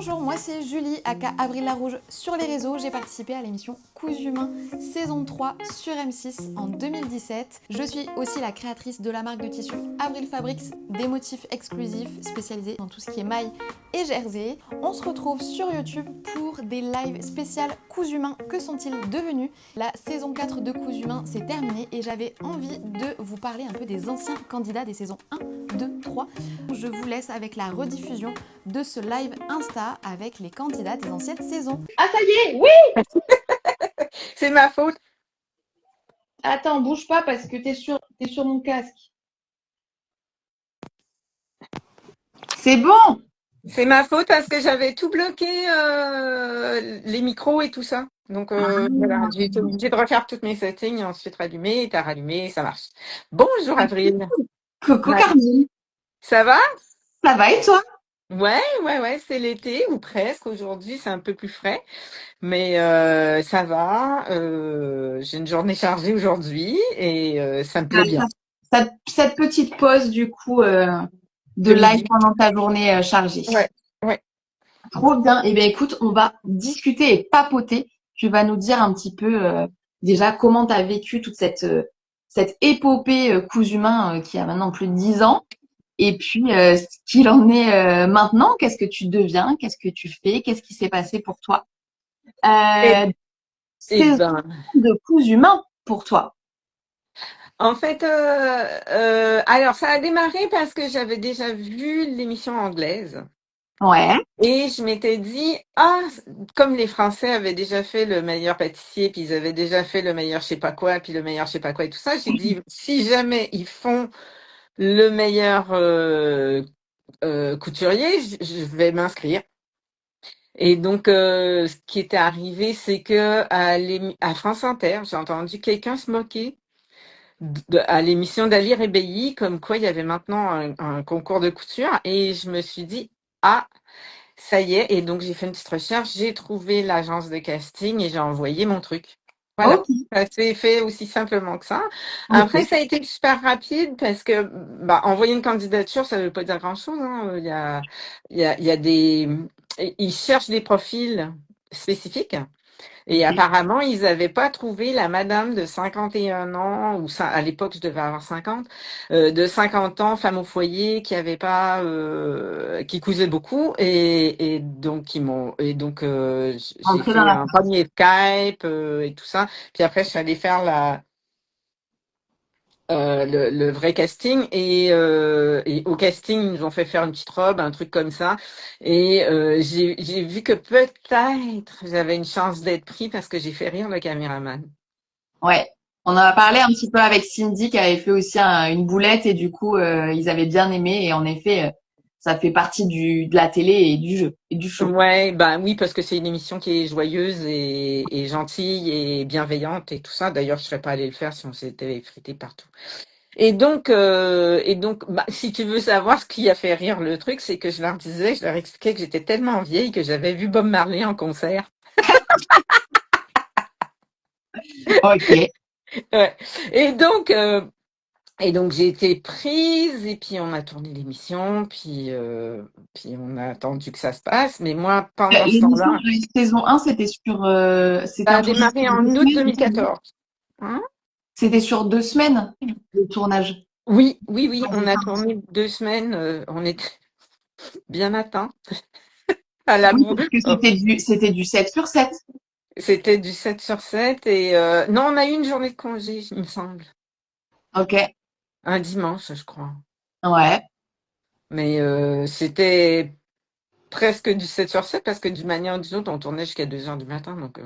Bonjour, moi c'est Julie, aka Avril Larouge sur les réseaux. J'ai participé à l'émission Cousu Humain saison 3 sur M6 en 2017. Je suis aussi la créatrice de la marque de tissus Avril Fabrics, des motifs exclusifs spécialisés dans tout ce qui est maille et jersey. On se retrouve sur YouTube pour des lives spéciales Cousu Humain. Que sont-ils devenus? La saison 4 de Cousu Humain s'est terminée et j'avais envie de vous parler un peu des anciens candidats des saisons 1, 2, 3. Je vous laisse avec la rediffusion de ce live Insta avec les candidats des anciennes saisons. Ah, ça y est, oui! C'est ma faute. Attends, bouge pas parce que t'es sur mon casque. C'est bon! C'est ma faute parce que j'avais tout bloqué, les micros et tout ça. Donc voilà, j'ai été obligée de refaire toutes mes settings et ensuite rallumer, t'as rallumé, ça marche. Bonjour Avril. Coco Ouais. Carmine, Ça va? ça va et toi? Ouais, c'est l'été ou presque. Aujourd'hui, c'est un peu plus frais, mais ça va. J'ai une journée chargée aujourd'hui et ça me plaît bien. Cette petite pause du coup de De live midi. pendant ta journée chargée. Ouais, ouais. Trop bien. Eh bien écoute, on va discuter et papoter. Tu vas nous dire un petit peu déjà comment tu as vécu toute cette épopée cousu humain qui a maintenant plus de 10 ans. Et puis, ce qu'il en est maintenant, qu'est-ce que tu deviens, qu'est-ce que tu fais, qu'est-ce qui s'est passé pour toi? Et, Euh, et Saison ben. de cousu humain pour toi. En fait, alors ça a démarré parce que j'avais déjà vu l'émission anglaise Ouais. et je m'étais dit, ah, comme les Français avaient déjà fait le meilleur pâtissier, puis ils avaient déjà fait le meilleur je sais pas quoi, puis le meilleur je sais pas quoi et tout ça, j'ai dit, si jamais ils font le meilleur couturier, je vais m'inscrire. Et donc, ce qui était arrivé, c'est que à France Inter, j'ai entendu quelqu'un se moquer à l'émission d'Ali Rebelli, comme quoi il y avait maintenant un concours de couture, et je me suis dit, ah, ça y est, et donc j'ai fait une petite recherche, j'ai trouvé l'agence de casting et j'ai envoyé mon truc. Voilà, Ok. ça s'est fait aussi simplement que ça. Après, Ok. ça a été super rapide parce que bah, envoyer une candidature, ça veut pas dire grand-chose, hein. Il y a des... Ils cherchent des profils spécifiques. Et Ok. apparemment, ils n'avaient pas trouvé la madame de 51 ans, à l'époque, je devais avoir 50, de 50 ans, femme au foyer, qui avait pas, qui cousait beaucoup, et donc j'ai Entrer dans fait la. un premier Skype et tout ça. Puis après, je suis allée faire le vrai casting et au casting ils nous ont fait faire une petite robe, un truc comme ça et j'ai vu que peut-être j'avais une chance d'être pris parce que j'ai fait rire le caméraman. Ouais. On en a parlé un petit peu avec Cindy qui avait fait aussi une boulette et du coup ils avaient bien aimé et en effet ça fait partie de la télé et du jeu et du show. Ouais, bah oui, parce que c'est une émission qui est joyeuse et gentille et bienveillante et tout ça. D'ailleurs, je serais pas allée le faire si on s'était effrité partout. Et donc, bah, si tu veux savoir ce qui a fait rire le truc, c'est que je leur expliquais que j'étais tellement vieille que j'avais vu Bob Marley en concert. Ok. Ouais. Et donc, euh, et donc j'ai été prise et puis on a tourné l'émission, puis on a attendu que ça se passe. Mais moi, pendant ce L'émission temps-là, de la saison 1 c'était sur c'était ça un a tournage démarré sur en deux août semaines. 2014. Hein. C'était sur 2 semaines le tournage. Oui, on a tourné 2 semaines. On était bien atteints à la Oui, boue. parce que c'était du 7/7. C'était du 7 sur 7 et non, on a eu une journée de congé, il me semble. Ok. Un dimanche, je crois. Ouais. Mais c'était presque du 7 sur 7 parce que d'une manière ou d'une autre, on tournait jusqu'à 2 heures du matin. Donc,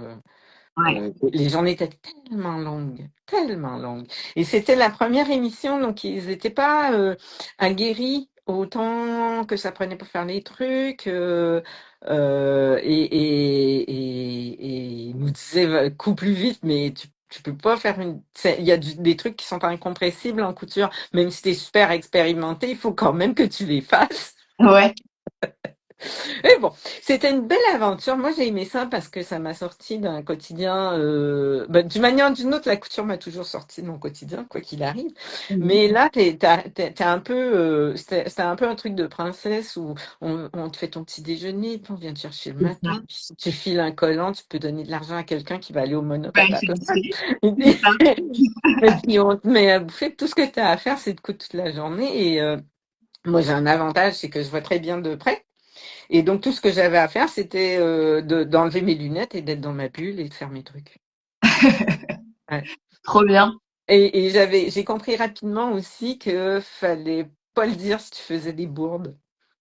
Ouais. les journées étaient tellement longues, tellement longues. Et c'était la première émission, donc ils n'étaient pas aguerris autant que ça prenait pour faire les trucs. Et ils nous disaient, coupe plus vite, mais tu peux pas faire une... Il y a des trucs qui sont incompressibles en couture, même si tu es super expérimenté, il faut quand même que tu les fasses. Ouais. Mais bon, c'était une belle aventure. Moi, j'ai aimé ça parce que ça m'a sorti d'un quotidien. D'une manière ou d'une autre, la couture m'a toujours sorti de mon quotidien, quoi qu'il arrive. Mhm. Mais là, t'es un peu, c'était un peu un truc de princesse où on te fait ton petit déjeuner, puis on vient te chercher le C'est ça. matin. Puis si tu files un collant, tu peux donner de l'argent à quelqu'un qui va aller au monop à Ouais, ta je place. sais. Et C'est puis, ça. et puis on te met à bouffer. Tout ce que tu as à faire, c'est de coudre toute la journée. Et moi, j'ai un avantage, c'est que je vois très bien de près. Et donc, tout ce que j'avais à faire, c'était d'enlever mes lunettes et d'être dans ma bulle et de faire mes trucs. Ouais. Trop bien. Et j'ai compris rapidement aussi que fallait pas le dire si tu faisais des bourdes.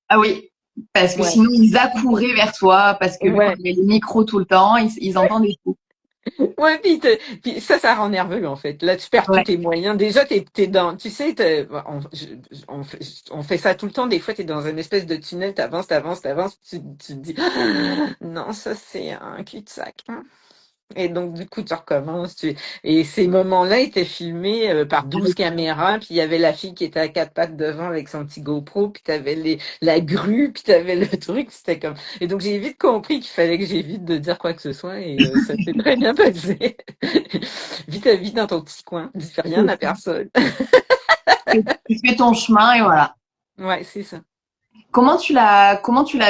Ah oui, parce que Ouais. sinon ils accouraient vers toi, parce que vu qu'on Ouais. avait les micros tout le temps, ils entendaient tout. Ouais, puis ça rend nerveux, en fait. Là, tu perds tous Ouais, tes moyens. Déjà, t'es dans, tu sais, on fait ça tout le temps. Des fois, t'es dans une espèce de tunnel, t'avances, tu te dis, ah, non, ça, c'est un cul-de-sac, hein. Et donc, du coup, tu recommences. Et ces moments-là étaient filmés par 12 caméras. Puis il y avait la fille qui était à quatre pattes devant avec son petit GoPro. Puis t'avais la grue. Puis t'avais le truc. C'était comme. Et donc, j'ai vite compris qu'il fallait que j'évite de dire quoi que ce soit. Et ça s'est très bien passé. Vite à vite dans ton petit coin. Dis rien à personne. tu fais ton chemin et voilà. Ouais, c'est ça. Comment tu l'as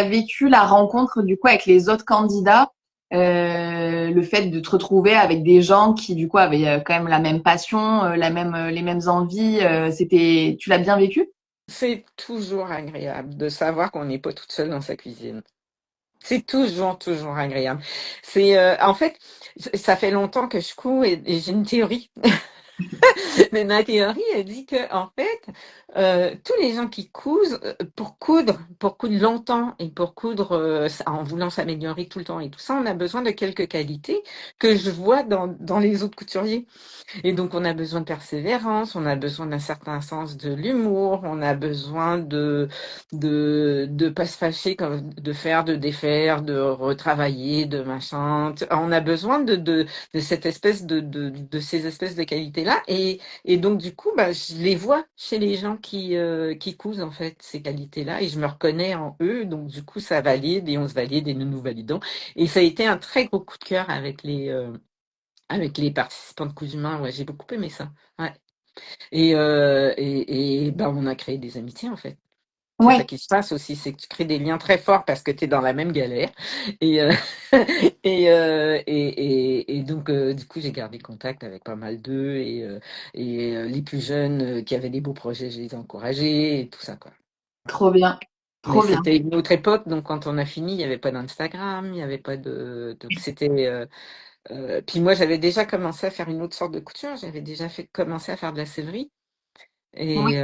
vécu la rencontre du coup avec les autres candidats, le fait de te retrouver avec des gens qui du coup avaient quand même la même passion, les mêmes envies, tu l'as bien vécu? C'est toujours agréable de savoir qu'on n'est pas toute seule dans sa cuisine. C'est toujours agréable. En fait, ça fait longtemps que je couds et j'ai une théorie. Mais ma théorie, elle dit que, en fait, tous les gens qui cousent, pour coudre longtemps et pour coudre en voulant s'améliorer tout le temps et tout ça, on a besoin de quelques qualités que je vois dans les autres couturiers. Et donc, on a besoin de persévérance, on a besoin d'un certain sens de l'humour, on a besoin de pas se fâcher, de faire, de défaire, de retravailler, de machin. On a besoin de cette espèce de ces espèces de qualités-là. Et donc, du coup, bah, je les vois chez les gens qui cousent, en fait, ces qualités-là, et je me reconnais en eux. Donc, du coup, ça valide et on se valide et nous nous validons. Et ça a été un très gros coup de cœur avec les participants de Coups Humains. Ouais, j'ai beaucoup aimé ça. Ouais. Et ben, on a créé des amitiés, en fait. C'est ça Ouais, qui se passe aussi, c'est que tu crées des liens très forts parce que tu es dans la même galère. Et, et donc, du coup, j'ai gardé contact avec pas mal d'eux. Les plus jeunes qui avaient des beaux projets, je les ai encouragés et tout ça, quoi. trop bien, Mais trop bien. c'était une autre époque, donc quand on a fini, il n'y avait pas d'Instagram, il n'y avait pas de... Donc c'était... puis moi, j'avais déjà commencé à faire une autre sorte de couture. J'avais déjà commencé à faire de la sellerie. Oui.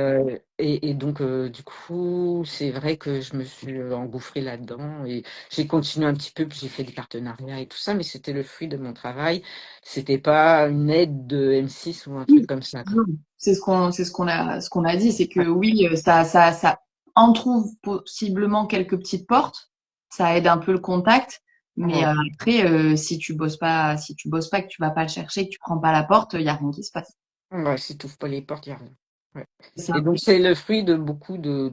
Et donc, du coup, c'est vrai que je me suis engouffrée là-dedans et j'ai continué un petit peu, puis j'ai fait des partenariats et tout ça, mais c'était le fruit de mon travail. C'était pas une aide de M6 ou un truc Oui, comme ça, quoi. non. Ce qu'on a dit, c'est que Ouais. oui, ça entrouvre possiblement quelques petites portes, ça aide un peu le contact, mais Ouais. après, si tu bosses pas, que tu vas pas le chercher, que tu prends pas la porte, il y a rien qui se passe. Ouais, si tu pas les portes, il n'y a rien. Ouais. C'est Et ça. donc, c'est le fruit de beaucoup de,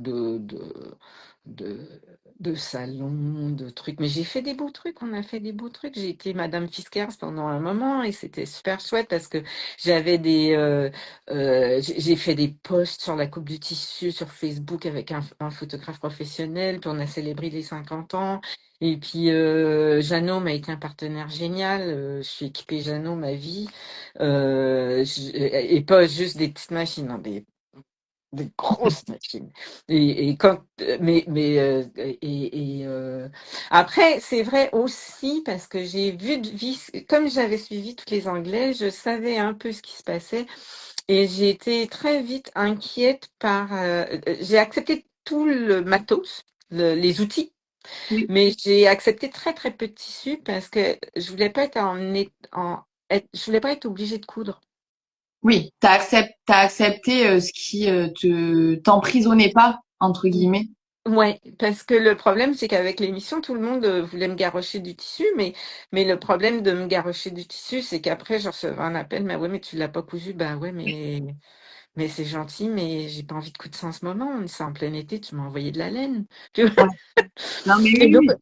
de salons, de trucs. Mais j'ai fait des beaux trucs, on a fait des beaux trucs. J'ai été Madame Fiskars pendant un moment et c'était super chouette parce que j'ai fait des posts sur la coupe du tissu sur Facebook avec un photographe professionnel, puis on a célébré les 50 ans. Et puis, Jeannot m'a été un partenaire génial. Je suis équipée Jeannot ma vie. Et pas juste des petites machines, non, des grosses machines. Et quand, après, c'est vrai aussi parce que comme j'avais suivi toutes les Anglais, je savais un peu ce qui se passait et j'ai été très vite inquiète j'ai accepté tout le matos, les outils, Oui. mais j'ai accepté très très peu de tissu parce que je voulais pas je voulais pas être obligée de coudre. Oui, t'as accepté ce qui t'emprisonnait pas, entre guillemets. Ouais, parce que le problème, c'est qu'avec l'émission, tout le monde voulait me garrocher du tissu, mais le problème de me garrocher du tissu, c'est qu'après, je recevais un appel, mais ouais, mais tu l'as pas cousu, bah ouais, mais c'est gentil, mais j'ai pas envie de coudre ça en ce moment. C'est en plein été, tu m'as envoyé de la laine. Tu vois. Ouais. Non, mais Et oui, donc, oui.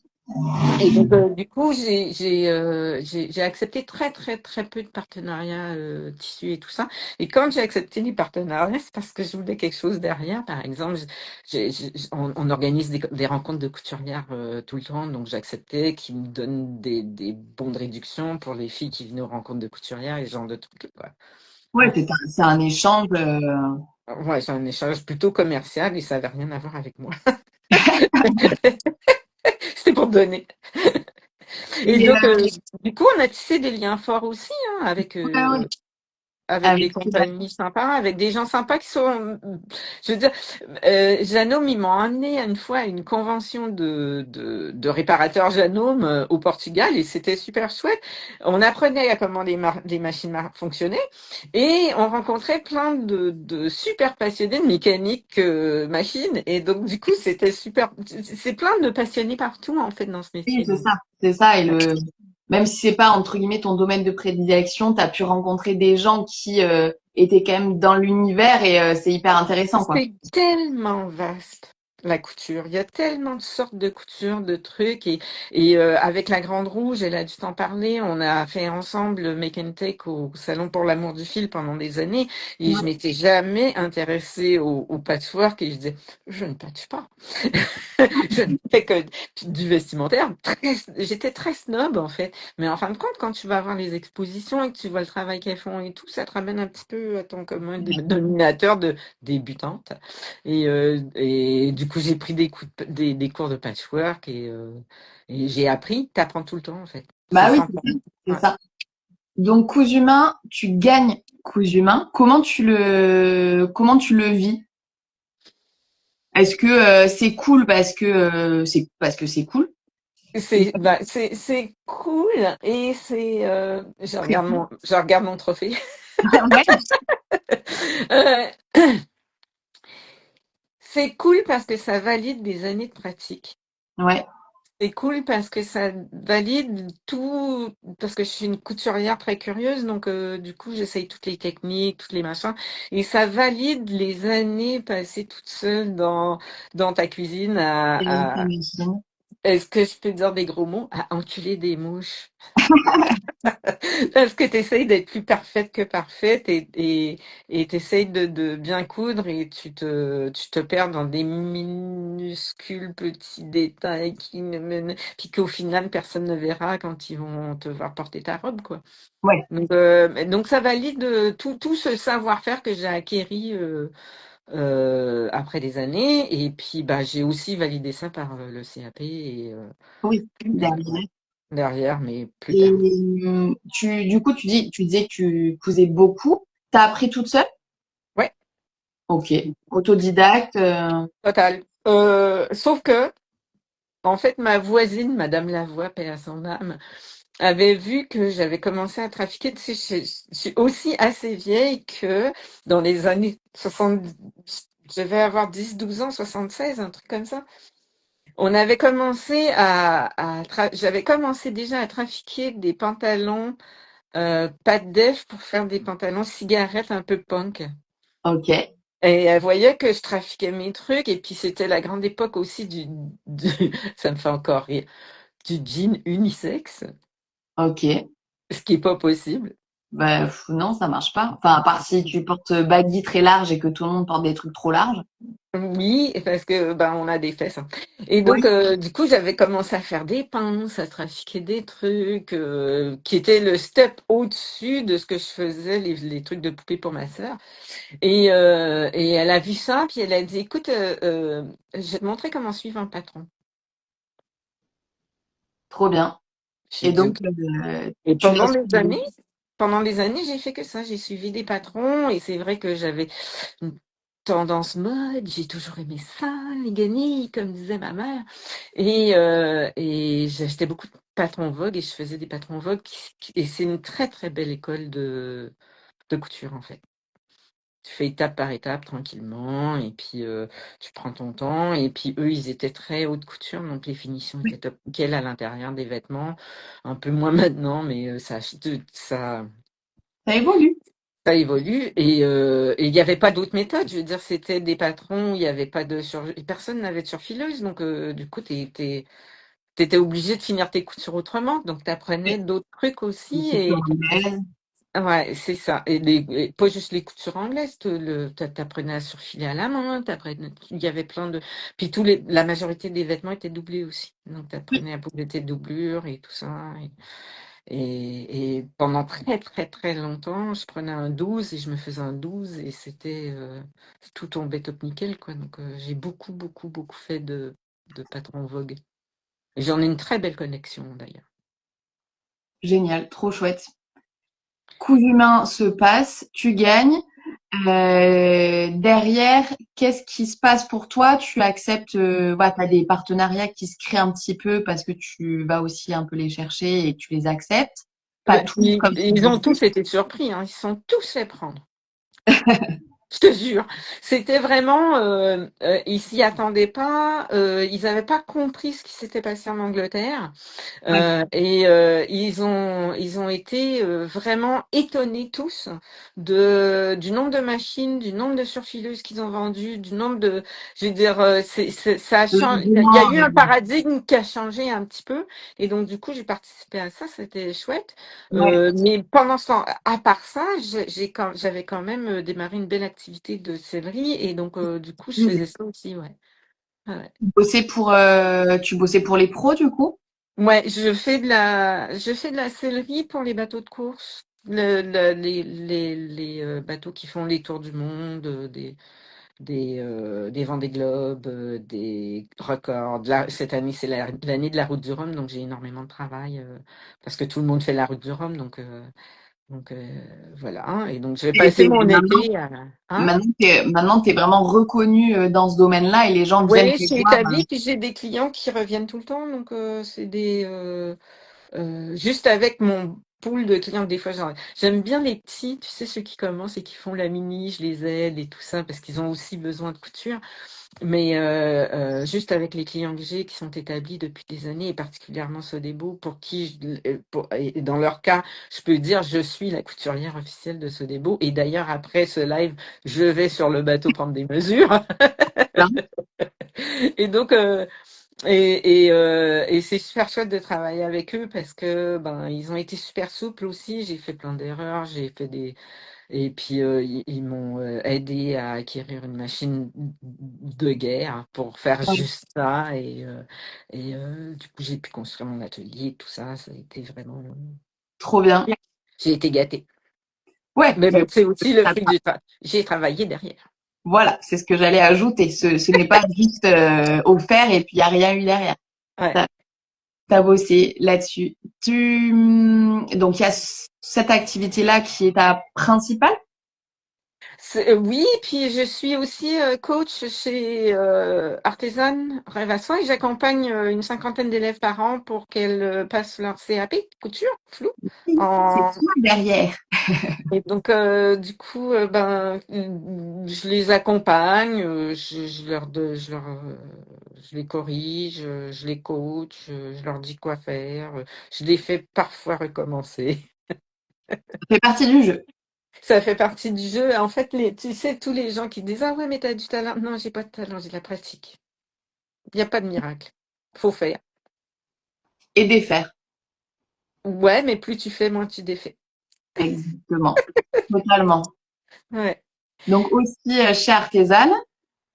du coup, j'ai accepté très, très, très peu de partenariats tissus et tout ça. Et quand j'ai accepté les partenariats, c'est parce que je voulais quelque chose derrière. Par exemple, on organise des rencontres de couturières tout le temps, donc j'ai accepté qu'ils me donnent des bons de réduction pour les filles qui viennent aux rencontres de couturières et ce genre de trucs, quoi. Ouais, c'est un échange. Ouais, c'est un échange plutôt commercial et ça n'avait rien à voir avec moi. C'était pour donner. Et Et, donc, du coup, on a tissé des liens forts aussi hein, ouais, ouais. avec des Avec les compagnies sympas, avec des gens sympas qui sont. Je veux dire, Janome, ils m'ont emmené une fois à une convention de réparateurs Janome au Portugal et c'était super chouette. On apprenait à comment les machines fonctionnaient et on rencontrait plein de super passionnés de mécanique machine et donc du coup c'était super. C'est plein de passionnés partout en fait dans ce oui, métier. c'est Donc. ça. C'est ça. Et même si c'est pas, entre guillemets, ton domaine de prédilection, tu as pu rencontrer des gens qui étaient quand même dans l'univers et c'est hyper intéressant, quoi. C'est tellement vaste, la couture. Il y a tellement de sortes de couture, de trucs. Et avec la Grande Rouge, elle a dû t'en parler. On a fait ensemble le Make and Take au Salon pour l'amour du fil pendant des années. Et je Ouais. m'étais jamais intéressée au patchwork. Et je disais, je ne patche pas. Je ne fais que du vestimentaire. J'étais très snob, en fait. Mais en fin de compte, quand tu vas voir les expositions et que tu vois le travail qu'elles font et tout, ça te ramène un petit peu à ton commun dénominateur de débutante. Et du coup, j'ai pris des cours de patchwork et j'ai appris. T'apprends tout le temps, en fait. C'est Bah oui, sympa. c'est Ouais. ça. Donc, cousu main, tu gagnes cousu main. Comment tu le vis? Est-ce que c'est cool parce que c'est cool? C'est cool et je regarde mon trophée. Ouais, Euh, c'est cool parce que ça valide des années de pratique. ouais, C'est cool parce que ça valide tout, parce que je suis une couturière très curieuse, donc du coup j'essaye toutes les techniques, toutes les machins, et ça valide les années passées toute seule dans ta cuisine est-ce que je peux dire des gros mots? À enculer des mouches. Parce que tu essayes d'être plus parfaite que parfaite et tu essayes de bien coudre et tu te perds dans des minuscules petits détails puis qu'au final personne ne verra quand ils vont te voir porter ta robe, quoi. ouais. Donc ça valide tout ce savoir-faire que j'ai acquéri après des années et puis bah j'ai aussi validé ça par le CAP et Oui, derrière. derrière, mais plus Et tard. du coup, tu disais que tu cousais beaucoup. T'as appris toute seule? Ouais. Ok. Autodidacte. Total. Sauf que, en fait, ma voisine, Madame Lavoie, paix à son âme, avait vu que j'avais commencé à trafiquer. Tu sais, je suis aussi assez vieille que dans les années 70, je vais avoir 10, 12 ans, 76, un truc comme ça. On avait commencé j'avais commencé déjà à trafiquer des pantalons pas de def pour faire des pantalons cigarettes un peu punk. Ok, Et elle voyait que je trafiquais mes trucs, et puis c'était la grande époque aussi ça me fait encore rire, du jean unisexe, ok. ce qui est pas possible. Bah, non, ça marche pas. Enfin, à part si tu portes baggy très large et que tout le monde porte des trucs trop larges. Oui, parce que ben on a des fesses, hein. Et donc Oui. du coup j'avais commencé à faire des pinces, à trafiquer des trucs qui étaient le step au-dessus de ce que je faisais, les trucs de poupée pour ma sœur. Et elle a vu ça, puis elle a dit, écoute, je vais te montrer comment suivre un patron. Trop bien. J'ai Et dit, donc, ok. Et tu l'as suivi. pendant des années, j'ai fait que ça. J'ai suivi des patrons et c'est vrai que j'avais une tendance mode. J'ai toujours aimé ça, les guenilles, comme disait ma mère. Et j'achetais beaucoup de patrons Vogue et je faisais des patrons Vogue. Et c'est une très, très belle école de couture, en fait. Tu fais étape par étape tranquillement et puis tu prends ton temps et puis eux ils étaient très haute couture donc les finitions étaient top nickel à l'intérieur des vêtements un peu moins maintenant mais ça Ça évolue. Ça évolue et il n'y avait pas d'autre méthode. Je veux dire, c'était des patrons, il n'y avait pas de personne n'avait de surfileuse, donc du coup, t'étais obligé de finir tes coutures autrement. Donc, t'apprenais d'autres trucs aussi C'est et anglaise. ouais, c'est ça. Et pas juste les coutures anglaises, t'apprenais à surfiler à la main, il y avait plein de, puis la majorité des vêtements étaient doublés aussi. Donc, t'apprenais à poser tes doublures et tout ça. Et pendant très très très longtemps, je prenais un 12 et je me faisais un 12 et tout tombait top nickel quoi. Donc j'ai beaucoup beaucoup beaucoup fait de patrons Vogue. Et j'en ai une très belle connexion d'ailleurs. Génial, trop chouette. Coup humain se passe, tu gagnes. Derrière, qu'est-ce qui se passe pour toi? Tu acceptes, voilà, tu as des partenariats qui se créent un petit peu parce que tu vas aussi un peu les chercher et tu les acceptes. Pas Ben, tous comme tu ils ont disais. tous été surpris, hein. Ils se sont tous fait prendre. Je te jure, c'était vraiment, ils s'y attendaient pas, ils n'avaient pas compris ce qui s'était passé en Angleterre. Ouais. Ils ont été vraiment étonnés tous du nombre de machines, du nombre de surfileuses qu'ils ont vendues, du nombre de, je veux dire, ça a changé. Il y a L'engouement, eu un paradigme qui a changé un petit peu, et donc du coup j'ai participé à ça, c'était chouette. ouais. Mais pendant ce temps, à part ça, j'avais quand même démarré une belle activité de sellerie, et donc du coup je faisais ça aussi, ouais. Ouais. Tu bossais pour les pros du coup? Ouais, je fais de la sellerie pour les bateaux de course, les bateaux qui font les tours du monde, des Vendée Globe, des records. Cette année, c'est l'année de la route du Rhum, donc j'ai énormément de travail parce que tout le monde fait la route du Rhum, donc voilà. Hein. Et donc je vais Et passer mon été à, hein? maintenant, t'es vraiment reconnu dans ce domaine-là et les gens viennent Ouais, je te suis voir. établie, puis j'ai des clients qui reviennent tout le temps, donc c'est juste avec mon pool de clients, des fois, j'aime bien les petits, tu sais, ceux qui commencent et qui font la mini, je les aide et tout ça, parce qu'ils ont aussi besoin de couture. Mais juste avec les clients que j'ai qui sont établis depuis des années, et particulièrement Sodebo, pour qui, et dans leur cas, je peux dire, je suis la couturière officielle de Sodebo. Et d'ailleurs, après ce live, je vais sur le bateau prendre des mesures. Et donc, et c'est super chouette de travailler avec eux parce que ben ils ont été super souples aussi. J'ai fait plein d'erreurs, j'ai fait des et puis ils m'ont aidé à acquérir une machine de guerre pour faire juste ça et du coup j'ai pu construire mon atelier, tout ça, ça a été vraiment. Trop bien. J'ai été gâtée. Ouais, Mais bon, mais c'est aussi le fruit du travail. J'ai travaillé derrière. voilà, c'est ce que j'allais ajouter. Ce n'est pas juste offert et puis il n'y a rien eu derrière. Ouais. T'as, t'as bossé là-dessus. Donc il y a cette activité-là qui est ta principale. Oui, puis je suis aussi coach chez Artisan Rêve à Soi et j'accompagne une cinquantaine d'élèves par an pour qu'elles passent leur CAP, couture, flou. C'est En... toi derrière. Et donc, du coup, je les accompagne, je les corrige, je les coach, je leur dis quoi faire, je les fais parfois recommencer. Ça fait partie du jeu. Ça fait partie du jeu. En fait, tu sais, tous les gens qui disent ah ouais, mais t'as du talent. Non, j'ai pas de talent, j'ai de la pratique. Il n'y a pas de miracle. Faut faire. Et défaire. Ouais, mais plus tu fais, moins tu défais. Exactement. Totalement. Ouais. Donc aussi chez Artisan.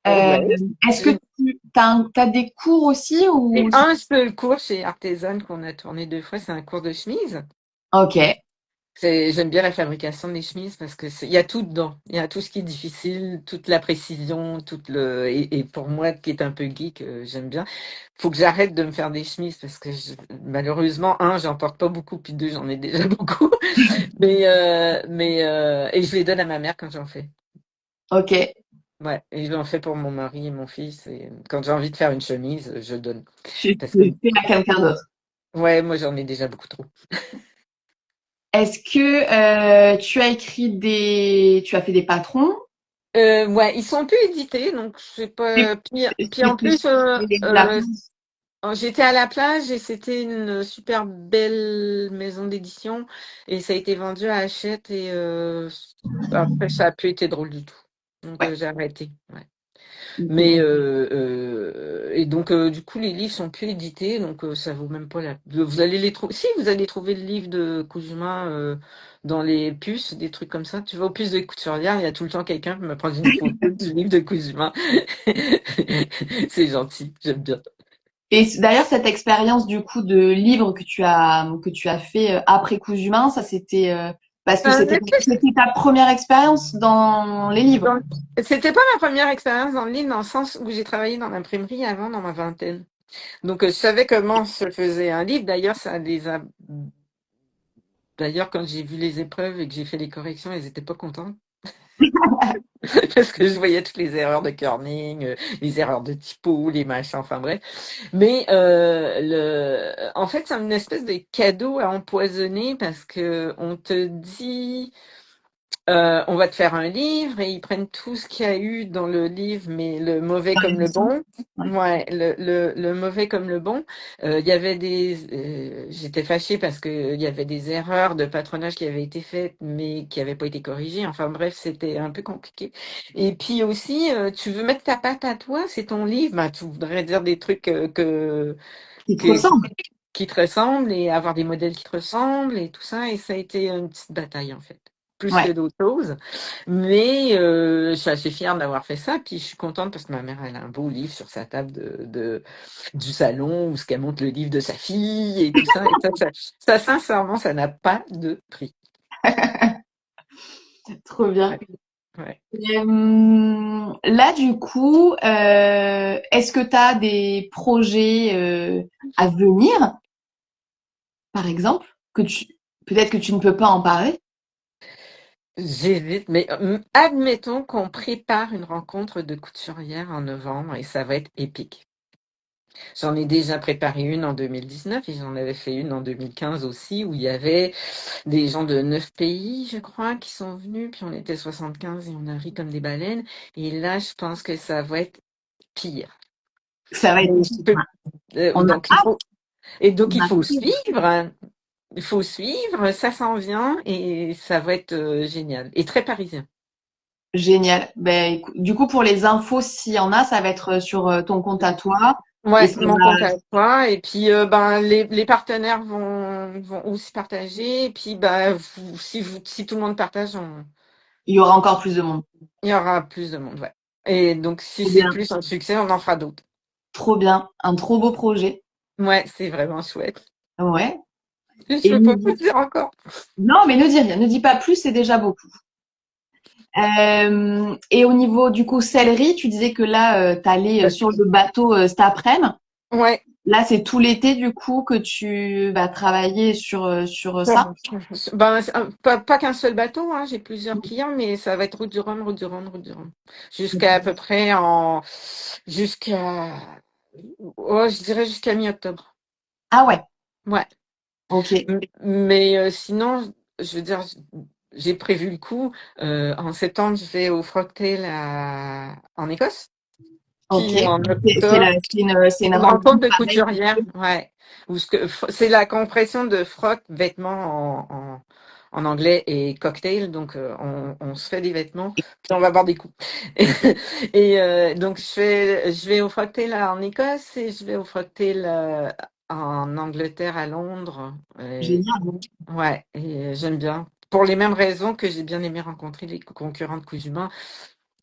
Euh, Ouais. est-ce que J'ai tu as des cours aussi j'ai ou un seul cours chez Artisan qu'on a tourné 2 fois, c'est un cours de chemise. Ok, J'aime bien la fabrication des chemises parce que il y a tout dedans. Il y a tout ce qui est difficile, toute la précision, et pour moi qui est un peu geek, j'aime bien. Faut que j'arrête de me faire des chemises parce que malheureusement, un, j'en porte pas beaucoup, puis deux, j'en ai déjà beaucoup. Et je les donne à ma mère quand j'en fais. ok. Ouais, et j'en fais pour mon mari et mon fils. Et quand j'ai envie de faire une chemise, je donne. Parce que, Tu fais à quelqu'un d'autre. ouais, moi j'en ai déjà beaucoup trop. Est-ce que tu as fait des patrons? Ouais, ils sont plus édités, donc je sais C'est pas. Puis c'est en plus plus, les agences. J'étais à la plage et c'était une super belle maison d'édition et ça a été vendu à Hachette et après ça a plus été drôle du tout. Donc Ouais. j'ai arrêté. Ouais. Ok. Mais et donc du coup les livres sont plus édités donc ça vaut même pas la. Vous allez les trouver. Si vous allez trouver le livre de Kuzma dans les puces, des trucs comme ça. Tu vas aux puces de Couturière, il y a tout le temps quelqu'un qui me prend une photo du livre de Kuzma. C'est gentil, j'aime bien. Et d'ailleurs, cette expérience du coup de livre que tu as fait après Coups Humains, ça c'était parce que c'était ta première expérience dans les livres. Donc, c'était pas ma première expérience dans le livre, dans le sens où j'ai travaillé dans l'imprimerie avant, dans ma vingtaine. Donc, je savais comment se faisait un livre. D'ailleurs, ça les a. D'ailleurs, quand j'ai vu les épreuves et que j'ai fait les corrections, elles étaient pas contentes. Parce que je voyais toutes les erreurs de kerning, les erreurs de typo, les machins, enfin bref. Mais en fait, c'est une espèce de cadeau à empoisonner parce que on te dit. On va te faire un livre et ils prennent tout ce qu'il y a eu dans le livre, mais le mauvais Dans comme le l'édition. bon. Ouais. Ouais, le mauvais comme le bon. Il y avait j'étais fâchée parce que il y avait des erreurs de patronage qui avaient été faites, mais qui n'avaient pas été corrigées. Enfin bref, c'était un peu compliqué. Et puis aussi, tu veux mettre ta patte à toi, c'est ton livre. Bah, tu voudrais dire des trucs Qui te que- ressemble. qui te ressemblent et avoir des modèles qui te ressemblent et tout ça. Et ça a été une petite bataille en fait, plus que Ouais. d'autres choses. Mais je suis assez fière d'avoir fait ça. Puis je suis contente parce que ma mère, elle a un beau livre sur sa table du salon où ce qu'elle montre le livre de sa fille et tout ça. Et ça, sincèrement, ça n'a pas de prix. Trop bien. Ouais. Ouais. Là, du coup, est-ce que tu as des projets à venir, par exemple, que tu peut-être que tu ne peux pas en parler? J'hésite, mais admettons qu'on prépare une rencontre de couturière en novembre et ça va être épique. J'en ai déjà préparé une en 2019 et j'en avais fait une en 2015 aussi où il y avait des gens de 9 pays, je crois, qui sont venus, puis on était 75 et on a ri comme des baleines. Et là, je pense que ça va être pire. Ça va être, Mais je peux- on a donc il faut on il a faut suivre, hein. Il faut suivre, ça s'en vient et ça va être génial et très parisien. génial. Ben, du coup, pour les infos, s'il y en a, ça va être sur ton compte à toi. Et Ouais, ça mon va, compte à toi. Et puis, ben, les partenaires vont aussi partager. Et puis, bah, si tout le monde partage, il y aura encore plus de monde. il y aura plus de monde. Ouais. Et donc, si Trop c'est bien. plus un succès, on en fera d'autres. Trop bien. Un trop beau projet. Ouais, c'est vraiment chouette. Ouais. Je Et peux pas vous dire encore. non, mais ne dis rien. Ne dis pas plus, c'est déjà beaucoup. Et au niveau du coup céleri, tu disais que là, tu allais sur le bateau cet après-midi. Ouais. Là, c'est tout l'été du coup que tu vas travailler sur ça. Ben, pas qu'un seul bateau, hein. J'ai plusieurs clients, mais ça va être route du Rhum, route du Rhum, route du Rhum. Jusqu'à à peu près jusqu'à, oh, je dirais jusqu'à mi-octobre. Ah ouais. Ouais. Ok. Mais sinon, je veux dire, j'ai prévu le coup. En septembre, je vais au Frogtail en Écosse. Ok. Puis en C'est octobre, c'est une une rencontre rencontre de avec. couturière. Ouais. C'est la compression de froc, vêtements en anglais et cocktail. Donc, on se fait des vêtements, puis on va boire des coups. Et donc, je vais au Frogtail en Écosse et je vais au Frogtail en Angleterre, à Londres. Génial. Ouais, et j'aime bien. Pour les mêmes raisons que j'ai bien aimé rencontrer les concurrents de Coups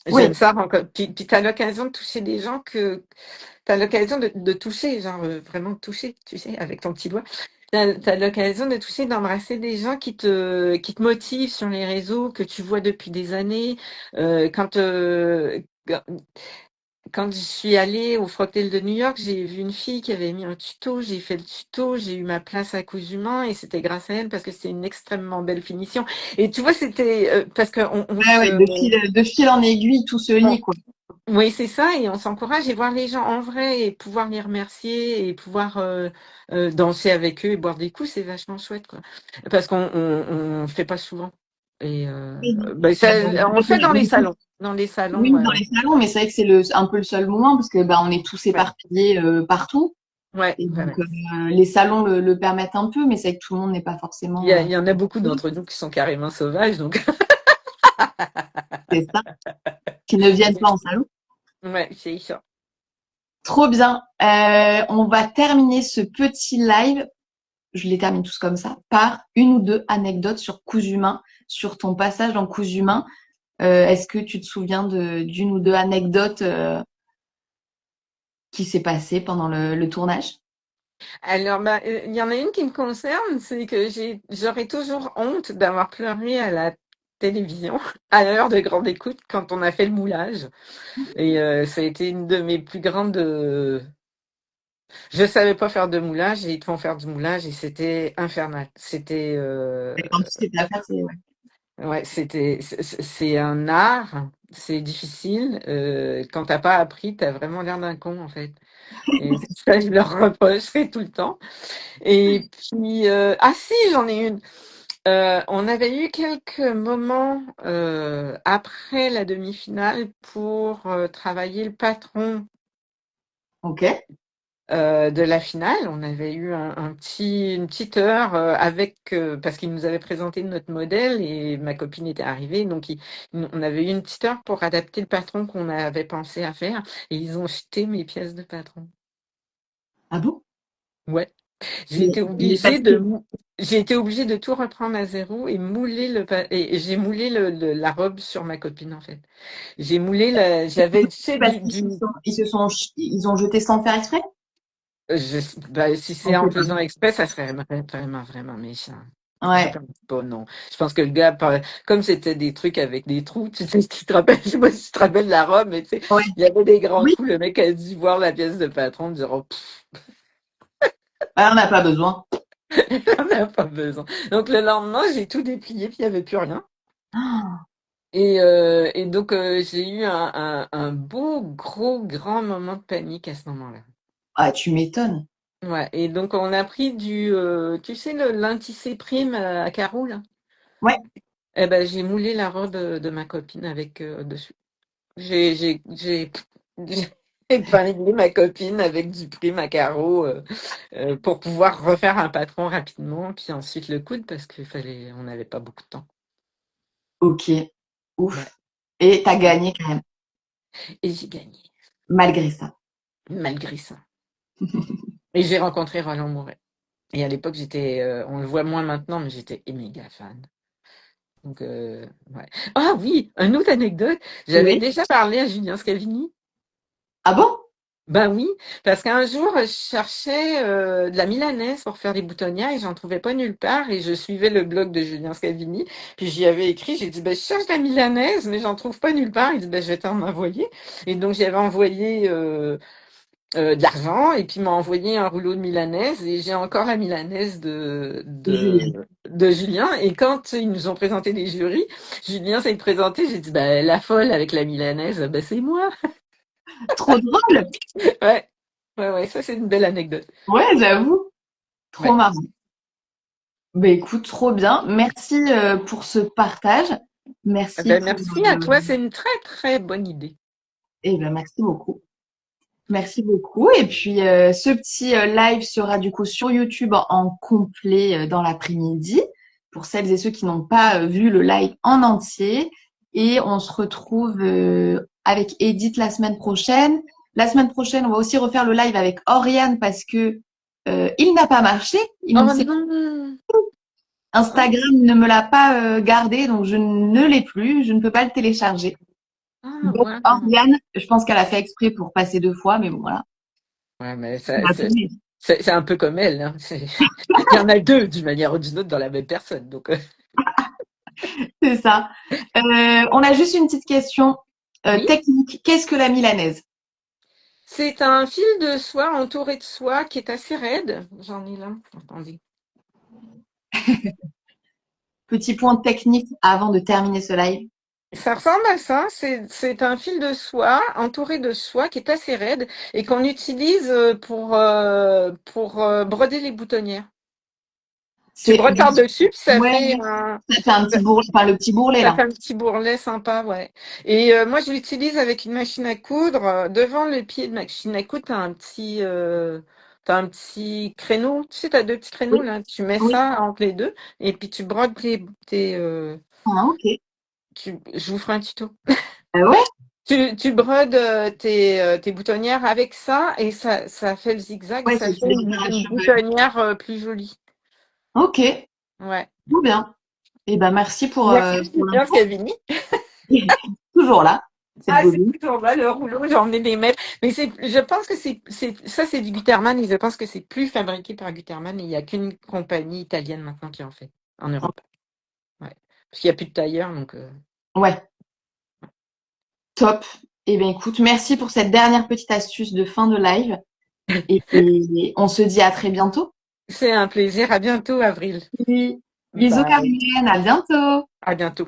Oui. J'aime ça. Puis tu as l'occasion de toucher des gens que tu as l'occasion de toucher, genre vraiment de toucher, tu sais, avec ton petit doigt. Tu as l'occasion de toucher, d'embrasser des gens qui te motivent sur les réseaux, que tu vois depuis des années. Quand je suis allée au Froctel de New York, j'ai vu une fille qui avait mis un tuto, j'ai fait le tuto, j'ai eu ma place à Cousumin et c'était grâce à elle parce que c'était une extrêmement belle finition. Et tu vois, c'était parce que on Ouais, ouais. se, De fil en aiguille, tout se lit on- quoi. oui, c'est ça, et on s'encourage et voir les gens en vrai et pouvoir les remercier et pouvoir danser avec eux et boire des coups, c'est vachement chouette, quoi. Parce qu'on fait pas souvent. Et Oui. ben, Bah, on le fait dans les salons. Dans les salons, oui, ouais, dans ouais. les salons, mais c'est vrai que c'est un peu le seul moment parce que bah, on est tous Ouais. éparpillés partout. Ouais, Et ouais, donc, ouais. les salons le permettent un peu, mais c'est que tout le monde n'est pas forcément. Il y en a beaucoup d'entre nous qui sont carrément sauvages, donc C'est ça, qui ne viennent pas en salon. ouais, c'est ça. Trop bien. On va terminer ce petit live, je les termine tous comme ça, par une ou deux anecdotes sur Cousu Main, sur ton passage dans Cousu Main. Est-ce que tu te souviens d'une ou deux anecdotes qui s'est passée pendant le tournage? Alors, bah, il y en a une qui me concerne, c'est que j'aurais toujours honte d'avoir pleuré à la télévision à l'heure de grande écoute quand on a fait le moulage. Et ça a été une de mes plus grandes. Je savais pas faire de moulage et ils te font faire du moulage et c'était infernal. C'était Quand tu sais pas faire, c'est ouais. ouais, c'est un art, c'est difficile. Quand t'as pas appris, t'as vraiment l'air d'un con en fait. Et ça, je leur reprocherai tout le temps. Et puis ah si, j'en ai une. On avait eu quelques moments après la demi-finale pour travailler le patron Ok. de la finale. On avait eu une petite heure avec parce qu'ils nous avaient présenté notre modèle et ma copine était arrivée, donc on avait eu une petite heure pour adapter le patron qu'on avait pensé à faire et ils ont jeté mes pièces de patron. Ah bon? Ouais, j'ai Mais, été mais parce obligée que, j'ai été obligée de tout reprendre à zéro et mouler et j'ai moulé la robe sur ma copine en fait. J'avais tu sais parce qu'ils ont jeté sans faire exprès? bah, si On c'est en sait pas. faisant exprès, ça serait vraiment, vraiment méchant. Je Ouais. pense pas, non. Je pense que le gars, comme c'était des trucs avec des trous, tu sais, tu te rappelles, je sais pas si tu te rappelles la robe, mais tu sais, Ouais. il y avait des grands Oui. trous. Le mec a dû voir la pièce de patron, dire, oh, pff, Ah, on n'a pas besoin. on n'a pas besoin. Donc le lendemain, j'ai tout déplié, puis il n'y avait plus rien. Ah, Et donc, j'ai eu un beau, gros, grand moment de panique à ce moment-là. ah, tu m'étonnes. Ouais, et donc on a pris tu sais, le lin-tissé prime à carreaux, là? Ouais. Eh ben, j'ai moulé la robe de ma copine avec dessus. J'ai j'ai épinglé ma copine avec du prime à carreaux pour pouvoir refaire un patron rapidement, puis ensuite le coude parce on n'avait pas beaucoup de temps. Ok. Ouais. Ouf. Et t'as gagné quand même, Et j'ai gagné, malgré ça. malgré ça. Et j'ai rencontré Roland Mouret. Et à l'époque, on le voit moins maintenant, mais j'étais méga fan. Donc, ouais. Ah oui, une autre anecdote. J'avais Oui. déjà parlé à Julien Scavini. Ah bon? Ben oui, parce qu'un jour, je cherchais de la milanaise pour faire des boutonnières et j'en trouvais pas nulle part et je suivais le blog de Julien Scavini. Puis j'y avais écrit, j'ai dit, ben, je cherche de la milanaise, mais j'en trouve pas nulle part. Il dit, ben, je vais t'en envoyer. Et donc, j'avais envoyé de l'argent et puis il m'a envoyé un rouleau de milanaise et j'ai encore la milanaise Julien. de Julien. Et quand ils nous ont présenté les jurys, Julien s'est présenté, j'ai dit, ben, la folle avec la milanaise, ben, c'est moi. Trop drôle. Ouais, ouais, ça c'est une belle anecdote. Ouais, j'avoue. Trop Ouais. marrant. Bah écoute, trop bien. Merci pour ce partage. Eh Merci ben, pour. merci à toi, c'est une très très bonne idée. Eh ben merci beaucoup. Merci beaucoup. Et puis ce petit live sera du coup sur YouTube en complet dans l'après-midi pour celles et ceux qui n'ont pas vu le live en entier. Et on se retrouve avec Edith la semaine prochaine. La semaine prochaine, on va aussi refaire le live avec Oriane parce que il n'a pas marché. Il ne Oh s'est non! Oh, Instagram ne me l'a pas gardé, donc je ne l'ai plus, je ne peux pas le télécharger. ah, Donc, wow. Oriane, je pense qu'elle a fait exprès pour passer deux fois, mais bon, voilà. Ouais, mais On va tourner. c'est un peu comme elle, hein. Il y en a deux d'une manière ou d'une autre dans la même personne. Donc, C'est ça. On a juste une petite question oui. technique. Qu'est-ce que la milanaise? C'est un fil de soie entouré de soie qui est assez raide. J'en ai là. Attendez. Petit point technique avant de terminer ce live. Ça ressemble à ça. C'est un fil de soie entouré de soie qui est assez raide et qu'on utilise pour broder les boutonnières. Tu C'est brodes par-dessus, puis ouais, ça fait un petit bourrelet, enfin le petit bourrelet ça là. fait un petit bourrelet sympa, ouais. Et moi, je l'utilise avec une machine à coudre. Devant le pied de machine à coudre, t'as t'as un petit créneau, tu sais, t'as deux petits créneaux Oui, là, tu mets oui. ça entre les deux et puis tu brodes Ah, ok. je vous ferai un tuto. Ouais, Tu brodes tes boutonnières avec ça et ça fait le zigzag et ouais, ça c'est fait une décoratif. boutonnière plus jolie. Ok, Ouais. tout bien. Eh ben, merci Merci pour bien, l'info. Scavini. Toujours là, cette Ah, c'est bobine. toujours là, le rouleau, j'en ai des mètres. Mais je pense que ça, c'est du Gutermann et je pense que c'est plus fabriqué par Gutermann et il n'y a qu'une compagnie italienne maintenant qui en fait en Europe. Ouais. Parce qu'il n'y a plus de tailleurs, donc. Ouais, top. Eh bien, écoute, merci pour cette dernière petite astuce de fin de live. Et on se dit à très bientôt. C'est un plaisir. À bientôt, Avril. Oui. Bisous, Bye. Carmen. À bientôt. À bientôt.